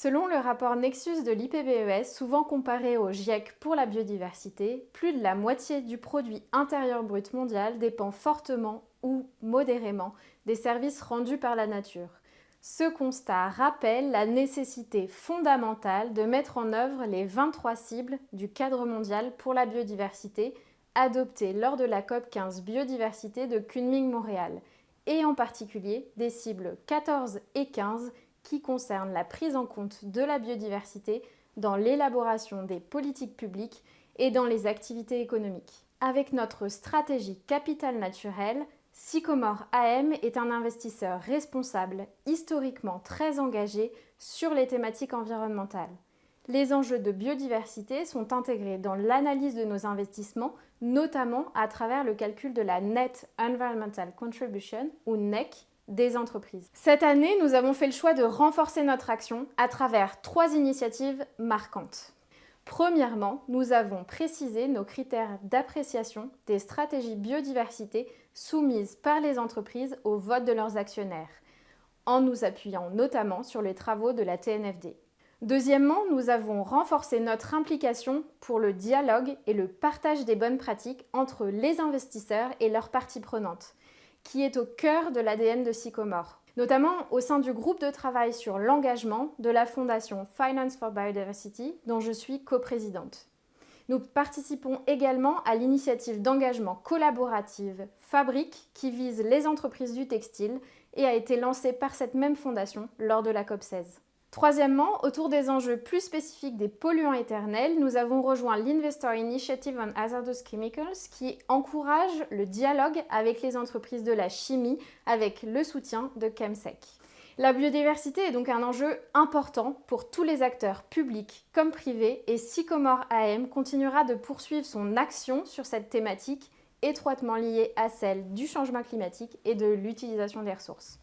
Selon le rapport Nexus de l'IPBES, souvent comparé au GIEC pour la biodiversité, plus de la moitié du produit intérieur brut mondial dépend fortement ou modérément des services rendus par la nature. Ce constat rappelle la nécessité fondamentale de mettre en œuvre les 23 cibles du cadre mondial pour la biodiversité adoptées lors de la COP15 biodiversité de Kunming-Montréal, et en particulier des cibles 14 et 15 qui concerne la prise en compte de la biodiversité dans l'élaboration des politiques publiques et dans les activités économiques. Avec notre stratégie Capital Naturel, Sycomore AM est un investisseur responsable, historiquement très engagé sur les thématiques environnementales. Les enjeux de biodiversité sont intégrés dans l'analyse de nos investissements, notamment à travers le calcul de la Net Environmental Contribution, ou NEC, des entreprises. Cette année, nous avons fait le choix de renforcer notre action à travers 3 initiatives marquantes. Premièrement, nous avons précisé nos critères d'appréciation des stratégies biodiversité soumises par les entreprises au vote de leurs actionnaires, en nous appuyant notamment sur les travaux de la TNFD. Deuxièmement, nous avons renforcé notre implication pour le dialogue et le partage des bonnes pratiques entre les investisseurs et leurs parties prenantes, qui est au cœur de l'ADN de Sycomore, notamment au sein du groupe de travail sur l'engagement de la fondation Finance for Biodiversity, dont je suis coprésidente. Nous participons également à l'initiative d'engagement collaborative Fabrique qui vise les entreprises du textile et a été lancée par cette même fondation lors de la COP16. Troisièmement, autour des enjeux plus spécifiques des polluants éternels, nous avons rejoint l'Investor Initiative on Hazardous Chemicals qui encourage le dialogue avec les entreprises de la chimie avec le soutien de Chemsec. La biodiversité est donc un enjeu important pour tous les acteurs publics comme privés et Sycomore AM continuera de poursuivre son action sur cette thématique étroitement liée à celle du changement climatique et de l'utilisation des ressources.